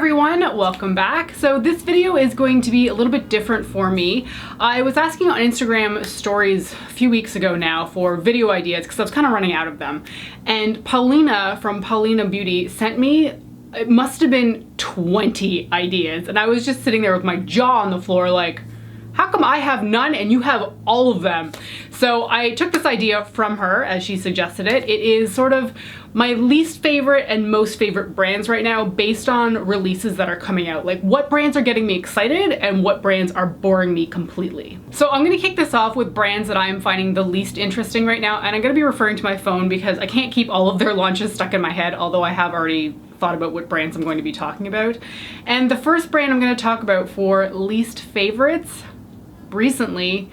everyone, welcome back. So this video is going to be a little bit different for me. I was asking on Instagram stories a few weeks ago now for video ideas because I was kind of running out of them. And Paulina from Paulina Beauty sent me, it must have been 20 ideas. And I was just sitting there with my jaw on the floor like, how come I have none and you have all of them? So I took this idea from her as she suggested it. It is sort of my least favorite and most favorite brands right now based on releases that are coming out. Like what brands are getting me excited and what brands are boring me completely. So I'm gonna kick this off with brands that I'm finding the least interesting right now, and I'm gonna be referring to my phone because I can't keep all of their launches stuck in my head, although I have already thought about what brands I'm going to be talking about. And the first brand I'm gonna talk about for least favorites recently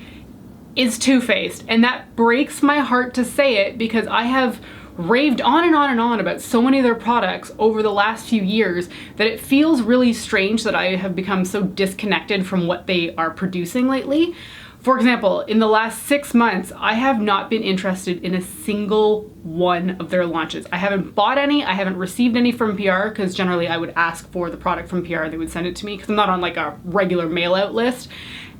is Too Faced, and that breaks my heart to say it because I have raved on and on and on about so many of their products over the last few years that it feels really strange that I have become so disconnected from what they are producing lately. For example, in the last 6 months, I have not been interested in a single one of their launches. I haven't bought any, I haven't received any from PR because generally I would ask for the product from PR, they would send it to me because I'm not on like a regular mail out list.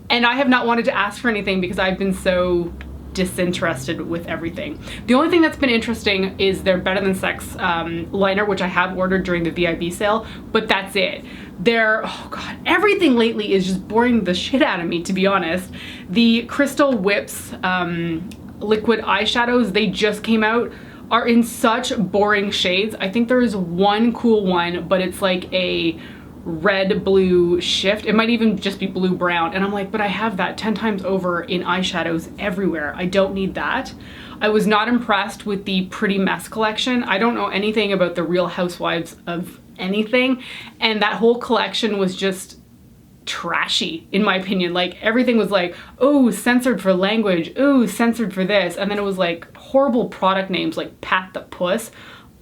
And I have not wanted to ask for anything because I've been so disinterested with everything. The only thing that's been interesting is their Better Than Sex liner, which I have ordered during the VIB sale, but that's it. Their, oh god, everything lately is just boring the shit out of me, to be honest. The Crystal Whips liquid eyeshadows, they just came out, are in such boring shades. I think there is one cool one, but it's like a red blue shift. It might even just be blue brown, and I'm like, but I have that 10 times over in eyeshadows everywhere. I don't need that. I was not impressed with the Pretty Mess collection. I don't know anything about the Real Housewives of anything, and that whole collection was just trashy in my opinion. Like everything was like, oh, censored for language, oh, censored for this, and then it was like horrible product names like Pat the Puss.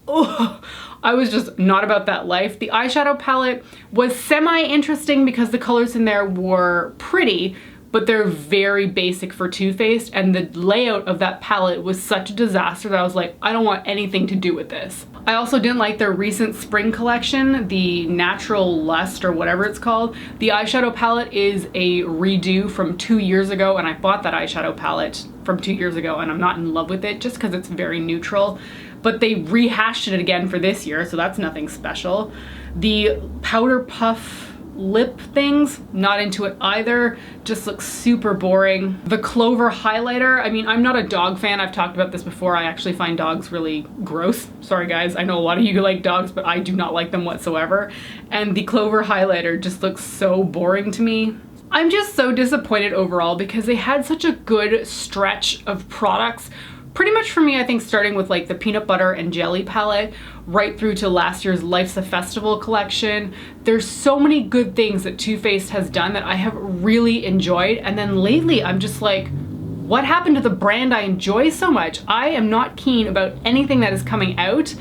Oh, I was just not about that life. The eyeshadow palette was semi-interesting because the colors in there were pretty, but they're very basic for Too Faced, and the layout of that palette was such a disaster that I was like, I don't want anything to do with this. I also didn't like their recent spring collection, the Natural Lust or whatever it's called. The eyeshadow palette is a redo from 2 years ago, and I bought that eyeshadow palette from 2 years ago and I'm not in love with it just because it's very neutral. But they rehashed it again for this year, so that's nothing special. The Powder Puff lip things, not into it either, just looks super boring. The Clover highlighter, I mean, I'm not a dog fan, I've talked about this before, I actually find dogs really gross. Sorry guys, I know a lot of you like dogs, but I do not like them whatsoever. And the Clover highlighter just looks so boring to me. I'm just so disappointed overall because they had such a good stretch of products. Pretty much for me, I think starting with like the peanut butter and jelly palette right through to last year's Life's a Festival collection. There's so many good things that Too Faced has done that I have really enjoyed. And then lately I'm just like, what happened to the brand I enjoy so much? I am not keen about anything that is coming out,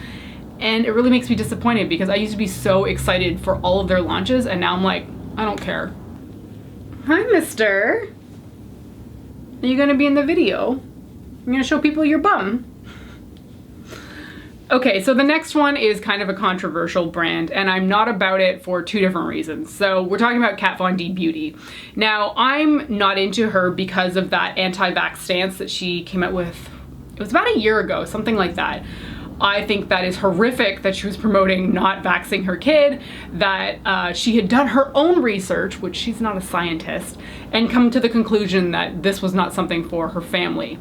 and it really makes me disappointed because I used to be so excited for all of their launches, and now I'm like, I don't care. Hi, mister. Are you gonna be in the video? I'm gonna show people your bum. Okay, so the next one is kind of a controversial brand, and I'm not about it for two different reasons. So we're talking about Kat Von D Beauty. Now, I'm not into her because of that anti-vax stance that she came out with, it was about a year ago, something like that. I think that is horrific that she was promoting not vaxxing her kid, that she had done her own research, which she's not a scientist, and come to the conclusion that this was not something for her family.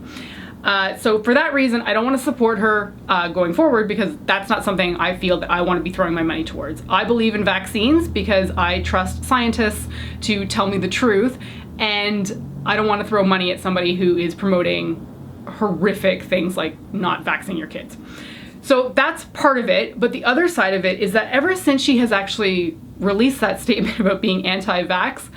So for that reason, I don't want to support her going forward because that's not something I feel that I want to be throwing my money towards. I believe in vaccines because I trust scientists to tell me the truth, and I don't want to throw money at somebody who is promoting horrific things like not vaccinating your kids. So that's part of it, but the other side of it is that ever since she has actually released that statement about being anti-vax,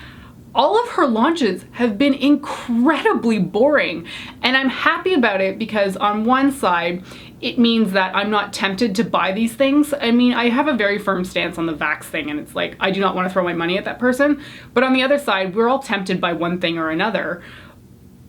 all of her launches have been incredibly boring, and I'm happy about it because on one side, it means that I'm not tempted to buy these things. I mean, I have a very firm stance on the vax thing, and it's like, I do not want to throw my money at that person, but on the other side, we're all tempted by one thing or another.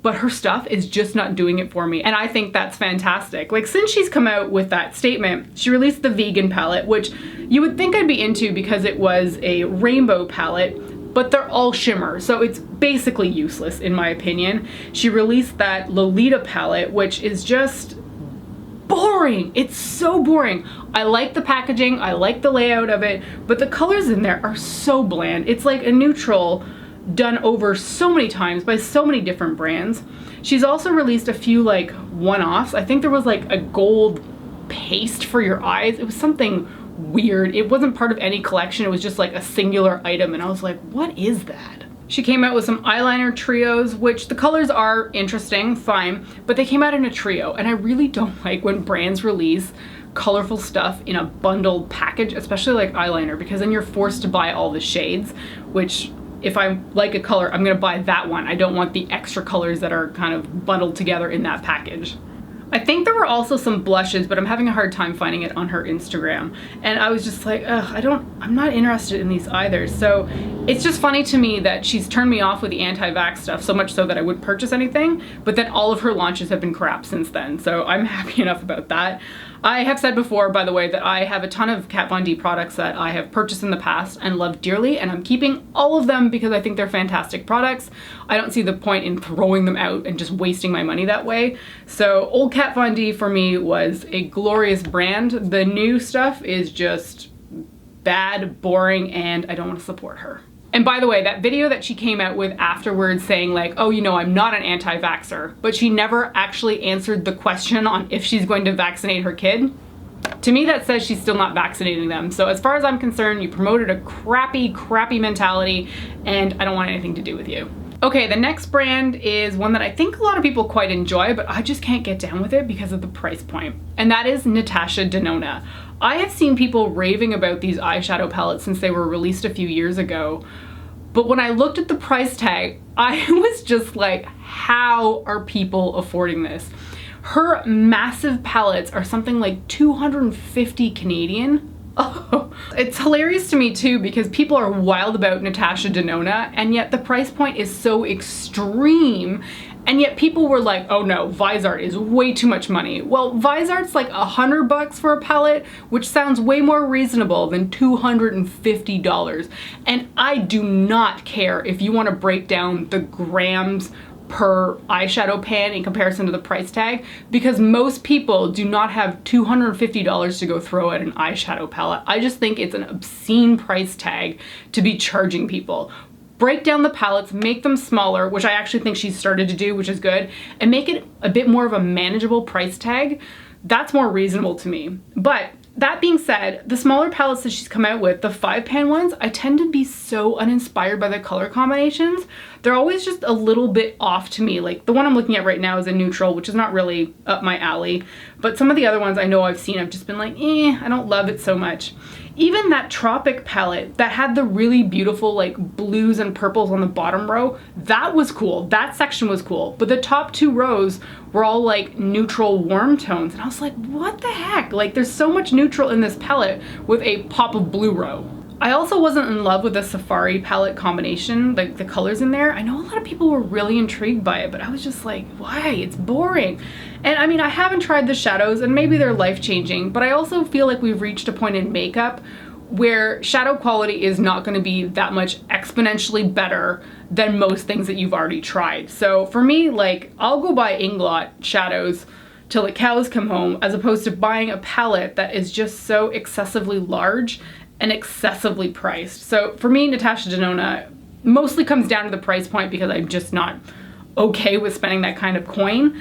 but her stuff is just not doing it for me, and I think that's fantastic. Like, since she's come out with that statement, she released the vegan palette, which you would think I'd be into because it was a rainbow palette, but they're all shimmer, so it's basically useless in my opinion. She released that Lolita palette, which is just boring. It's so boring. I like the packaging, I like the layout of it, but the colors in there are so bland. It's like a neutral done over so many times by so many different brands. She's also released a few like one-offs. I think there was like a gold paste for your eyes. It was something weird. It wasn't part of any collection. It was just like a singular item, and I was like, what is that? She came out with some eyeliner trios, which the colors are interesting, fine, but they came out in a trio, and I really don't like when brands release colorful stuff in a bundled package, especially like eyeliner, because then you're forced to buy all the shades, which if I like a color, I'm gonna buy that one. I don't want the extra colors that are kind of bundled together in that package. I think there were also some blushes, but I'm having a hard time finding it on her Instagram. And I was just like, ugh, I'm not interested in these either. So it's just funny to me that she's turned me off with the anti-vax stuff, so much so that I would purchase anything, but then all of her launches have been crap since then. So I'm happy enough about that. I have said before, by the way, that I have a ton of Kat Von D products that I have purchased in the past and loved dearly, and I'm keeping all of them because I think they're fantastic products. I don't see the point in throwing them out and just wasting my money that way. So old Kat Von D for me was a glorious brand. The new stuff is just bad, boring, and I don't want to support her. And by the way, that video that she came out with afterwards saying like, oh, you know, I'm not an anti-vaxxer, but she never actually answered the question on if she's going to vaccinate her kid. To me, that says she's still not vaccinating them. So as far as I'm concerned, you promoted a crappy, crappy mentality, and I don't want anything to do with you. Okay, the next brand is one that I think a lot of people quite enjoy, but I just can't get down with it because of the price point. And that is Natasha Denona. I have seen people raving about these eyeshadow palettes since they were released a few years ago. But when I looked at the price tag, I was just like, how are people affording this? Her massive palettes are something like 250 Canadian. Oh, it's hilarious to me too because people are wild about Natasha Denona, and yet the price point is so extreme, and yet people were like, oh no, Vizart is way too much money. Well, Vizart's like $100 for a palette, which sounds way more reasonable than $250. And I do not care if you want to break down the grams per eyeshadow pan in comparison to the price tag, because most people do not have $250 to go throw at an eyeshadow palette. I just think it's an obscene price tag to be charging people. Break down the palettes, make them smaller, which I actually think she's started to do, which is good, and make it a bit more of a manageable price tag. That's more reasonable to me. But that being said, the smaller palettes that she's come out with, the 5-pan ones, I tend to be so uninspired by the color combinations. They're always just a little bit off to me. Like the one I'm looking at right now is a neutral, which is not really up my alley. But some of the other ones I know I've seen, I've just been like, I don't love it so much. Even that Tropic palette that had the really beautiful like blues and purples on the bottom row, that was cool. That section was cool. But the top 2 rows were all like neutral warm tones. And I was like, what the heck? Like there's so much neutral in this palette with a pop of blue row. I also wasn't in love with the Safari palette combination, like the colors in there. I know a lot of people were really intrigued by it, but I was just like, why? It's boring. And I mean, I haven't tried the shadows and maybe they're life-changing, but I also feel like we've reached a point in makeup where shadow quality is not going to be that much exponentially better than most things that you've already tried. So for me, like, I'll go buy Inglot shadows till the cows come home, as opposed to buying a palette that is just so excessively large and excessively priced. So for me, Natasha Denona mostly comes down to the price point because I'm just not okay with spending that kind of coin.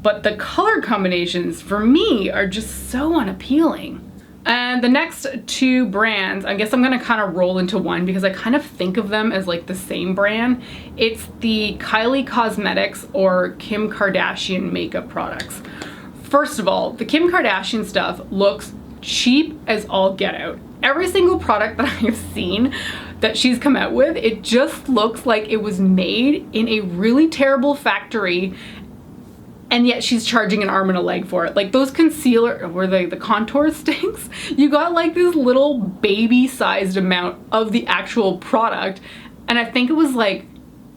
But the color combinations for me are just so unappealing. And the next 2 brands, I guess I'm gonna kind of roll into one because I kind of think of them as like the same brand. It's the Kylie Cosmetics or Kim Kardashian makeup products. First of all, the Kim Kardashian stuff looks cheap as all get out. Every single product that I have seen that she's come out with, it just looks like it was made in a really terrible factory, and yet she's charging an arm and a leg for it. Like those concealer, were they the contour sticks? You got like this little baby-sized amount of the actual product, and I think it was like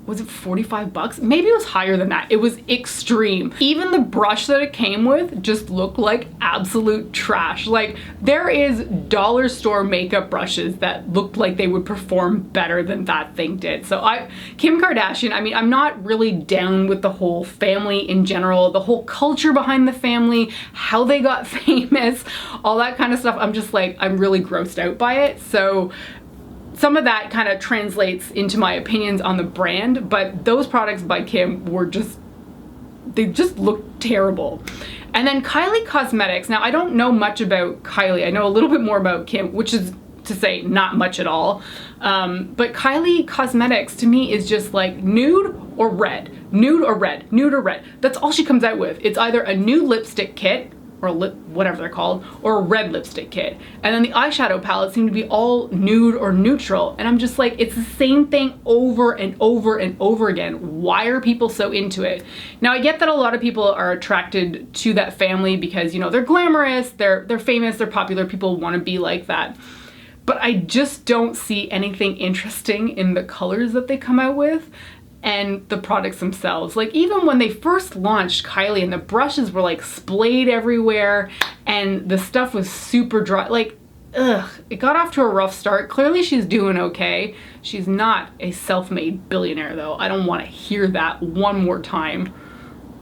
was it 45 bucks? Maybe it was higher than that. It was extreme. Even the brush that it came with just looked like absolute trash. Like, there is dollar store makeup brushes that looked like they would perform better than that thing did. So Kim Kardashian, I mean, I'm not really down with the whole family in general, the whole culture behind the family, how they got famous, all that kind of stuff. I'm just like, I'm really grossed out by it. So some of that kind of translates into my opinions on the brand, but those products by Kim were just, they just looked terrible. And then Kylie Cosmetics. Now, I don't know much about Kylie. I know a little bit more about Kim, which is to say not much at all. But Kylie Cosmetics to me is just like nude or red, nude or red, nude or red. That's all she comes out with. It's either a nude lipstick kit, or whatever they're called, or a red lipstick kit. And then the eyeshadow palettes seem to be all nude or neutral. And I'm just like, it's the same thing over and over and over again. Why are people so into it? Now, I get that a lot of people are attracted to that family because, you know, they're glamorous, they're famous, they're popular, people want to be like that. But I just don't see anything interesting in the colors that they come out with and the products themselves. Like, even when they first launched Kylie and the brushes were like splayed everywhere and the stuff was super dry, like, ugh, it got off to a rough start. Clearly she's doing okay. She's not a self-made billionaire though. I don't want to hear that one more time.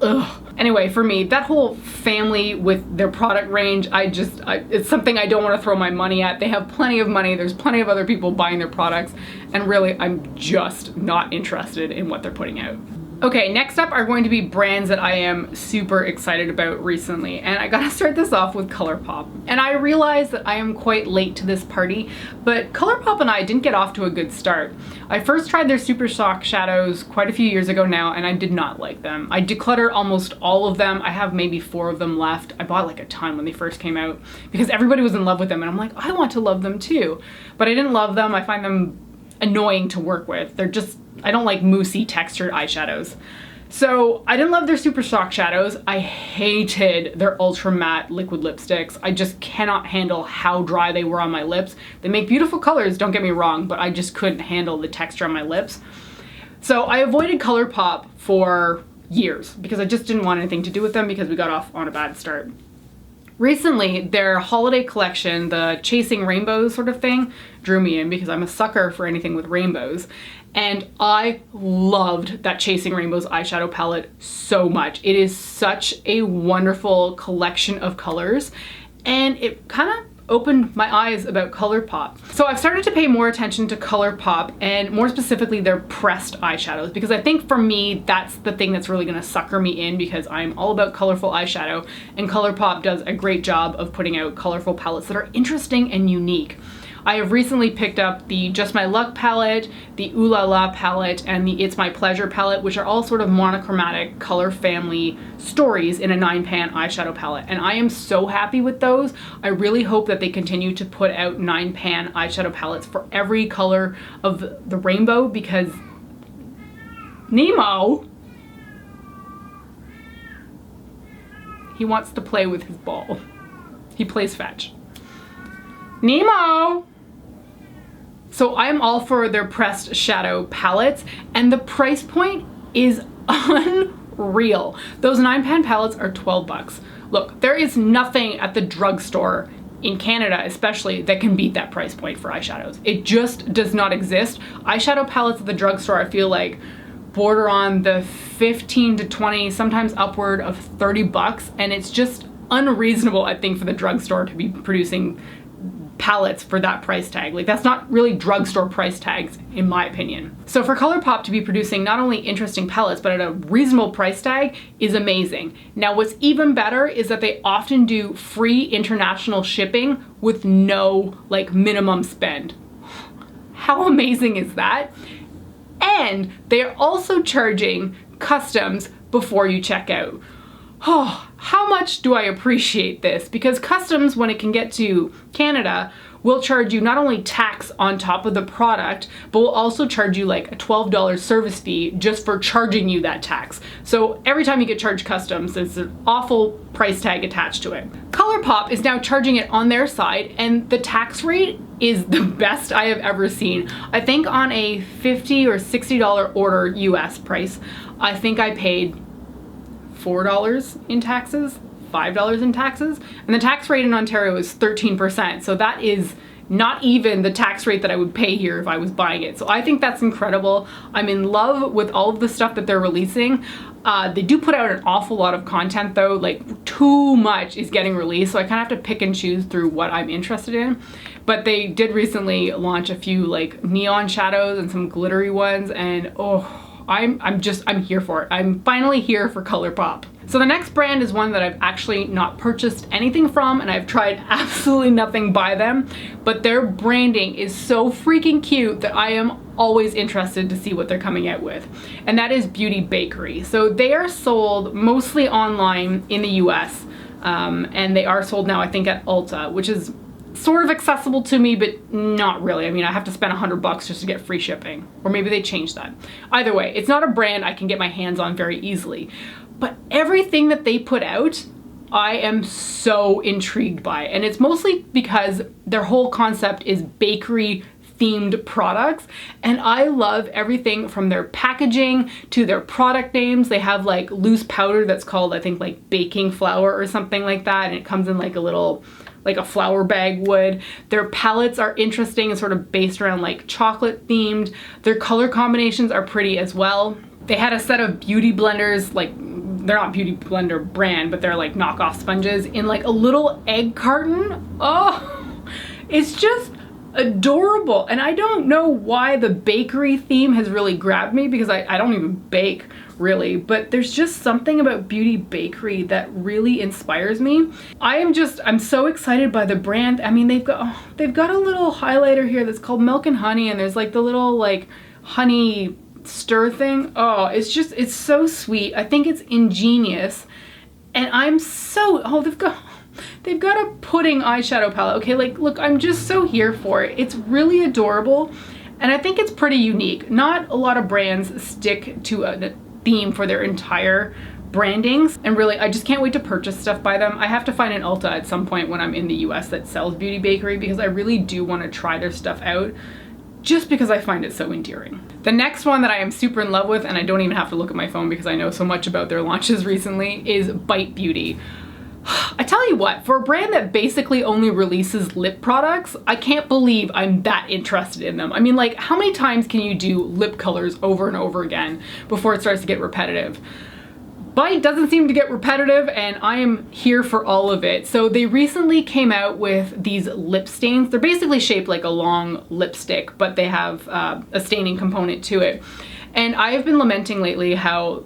Ugh. Anyway, for me, that whole family with their product range, it's something I don't want to throw my money at. They have plenty of money. There's plenty of other people buying their products. And really, I'm just not interested in what they're putting out. Okay, next up are going to be brands that I am super excited about recently, and I gotta start this off with ColourPop. And I realize that I am quite late to this party, but ColourPop and I didn't get off to a good start. I first tried their Super Shock shadows quite a few years ago now, and I did not like them. I decluttered almost all of them. I have maybe 4 of them left. I bought like a ton when they first came out because everybody was in love with them, and I'm like, I want to love them too. But I didn't love them. I find them annoying to work with. They're just, I don't like moussey textured eyeshadows. So I didn't love their Super Shock shadows. I hated their ultra matte liquid lipsticks. I just cannot handle how dry they were on my lips. They make beautiful colors, don't get me wrong, but I just couldn't handle the texture on my lips. So I avoided ColourPop for years because I just didn't want anything to do with them because we got off on a bad start. Recently, their holiday collection, the Chasing Rainbows sort of thing, drew me in because I'm a sucker for anything with rainbows. And I loved that Chasing Rainbows eyeshadow palette so much. It is such a wonderful collection of colors, and it kind of opened my eyes about ColourPop. So I've started to pay more attention to ColourPop and more specifically their pressed eyeshadows, because I think for me that's the thing that's really gonna sucker me in because I'm all about colorful eyeshadow, and ColourPop does a great job of putting out colorful palettes that are interesting and unique. I have recently picked up the Just My Luck palette, the Ooh La La palette, and the It's My Pleasure palette, which are all sort of monochromatic color family stories in a 9-pan eyeshadow palette. And I am so happy with those. I really hope that they continue to put out 9-pan eyeshadow palettes for every color of the rainbow, because Nemo, he wants to play with his ball. He plays fetch. Nemo! So I'm all for their pressed shadow palettes, and the price point is unreal. Those 9-pan palettes are 12 bucks. Look, there is nothing at the drugstore in Canada especially that can beat that price point for eyeshadows. It just does not exist. Eyeshadow palettes at the drugstore, I feel like, border on the 15 to 20, sometimes upward of 30 bucks, and it's just unreasonable, I think, for the drugstore to be producing palettes for that price tag. Like, that's not really drugstore price tags in my opinion. So for ColourPop to be producing not only interesting palettes but at a reasonable price tag is amazing. Now what's even better is that they often do free international shipping with no like minimum spend. How amazing is that? And they are also charging customs before you check out. Oh, how much do I appreciate this? Because customs, when it can get to Canada, will charge you not only tax on top of the product, but will also charge you like a $12 service fee just for charging you that tax. So every time you get charged customs, there's an awful price tag attached to it. ColourPop is now charging it on their side, and the tax rate is the best I have ever seen. I think on a $50 or $60 order US price, I think I paid $4 in taxes, $5 in taxes, and the tax rate in Ontario is 13%. So that is not even the tax rate that I would pay here if I was buying it. So I think that's incredible. I'm in love with all of the stuff that they're releasing. They do put out an awful lot of content though, like too much is getting released, so I kind of have to pick and choose through what I'm interested in. But they did recently launch a few like neon shadows and some glittery ones, and oh, I'm here for it. I'm finally here for ColourPop. So the next brand is one that I've actually not purchased anything from, and I've tried absolutely nothing by them, but their branding is so freaking cute that I am always interested to see what they're coming out with. And that is Beauty Bakery. So they are sold mostly online in the US, and they are sold now I think at Ulta, which is sort of accessible to me, but not really. I mean, I have to spend $100 just to get free shipping, or maybe they changed that. Either way, it's not a brand I can get my hands on very easily, but everything that they put out, I am so intrigued by, and it's mostly because their whole concept is bakery themed products, and I love everything from their packaging to their product names. They have like loose powder that's called, I think, like baking flour or something like that, and it comes in like a little, like a flour bag would. Their palettes are interesting and sort of based around like chocolate themed. Their color combinations are pretty as well. They had a set of beauty blenders, like they're not beauty blender brand, but they're like knockoff sponges in like a little egg carton. Oh, it's just adorable. And I don't know why the bakery theme has really grabbed me, because I don't even bake really, but there's just something about Beauty Bakery that really inspires me. I'm so excited by the brand. I mean, they've got a little highlighter here that's called Milk and Honey, and there's like the little like honey stir thing. Oh, it's so sweet. I think it's ingenious, and I'm so, oh, they've got a pudding eyeshadow palette. Okay, like look, I'm just so here for it. It's really adorable, and I think it's pretty unique. Not a lot of brands stick to a theme for their entire brandings, and really I just can't wait to purchase stuff by them. I have to find an Ulta at some point when I'm in the US that sells Beauty Bakery, because I really do want to try their stuff out, just because I find it so endearing. The next one that I am super in love with, and I don't even have to look at my phone because I know so much about their launches recently, is Bite Beauty. I tell you what, for a brand that basically only releases lip products, I can't believe I'm that interested in them. I mean, like, how many times can you do lip colors over and over again before it starts to get repetitive? Bite doesn't seem to get repetitive, and I am here for all of it. So they recently came out with these lip stains. They're basically shaped like a long lipstick, but they have a staining component to it. And I have been lamenting lately how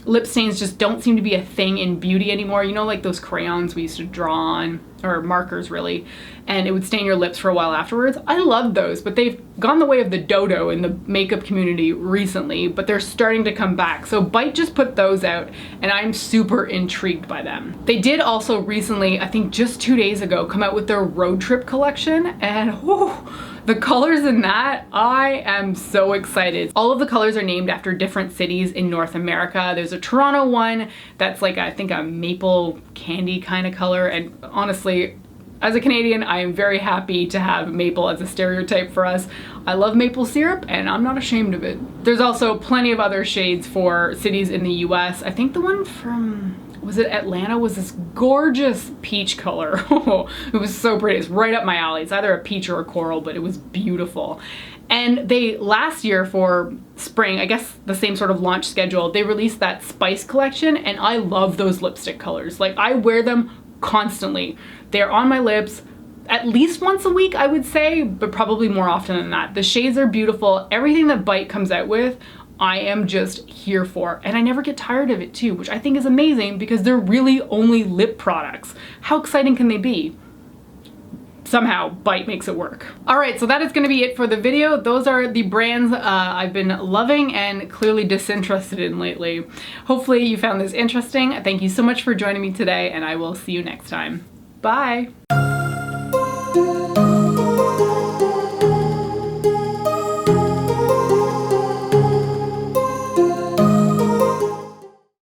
lip stains just don't seem to be a thing in beauty anymore. You know, like those crayons we used to draw on, or markers really, and it would stain your lips for a while afterwards. I love those, but they've gone the way of the dodo in the makeup community recently, but they're starting to come back. So Bite just put those out, and I'm super intrigued by them. They did also recently, I think just 2 days ago, come out with their road trip collection, and whew, the colors in that, I am so excited. All of the colors are named after different cities in North America. There's a Toronto one that's like, I think, a maple candy kind of color, and honestly, as a Canadian, I am very happy to have maple as a stereotype for us. I love maple syrup, and I'm not ashamed of it. There's also plenty of other shades for cities in the US. I think the one from, was it Atlanta, was this gorgeous peach color. It was so pretty. It's right up my alley. It's either a peach or a coral, but it was beautiful. And they, last year for spring, I guess the same sort of launch schedule, they released that Spice collection, and I love those lipstick colors. Like, I wear them constantly. They're on my lips at least once a week, I would say, but probably more often than that. The shades are beautiful. Everything that Bite comes out with, I am just here for, and I never get tired of it too, which I think is amazing because they're really only lip products. How exciting can they be? Somehow Bite makes it work. All right, so that is gonna be it for the video. Those are the brands I've been loving and clearly disinterested in lately. Hopefully you found this interesting. Thank you so much for joining me today, and I will see you next time. Bye.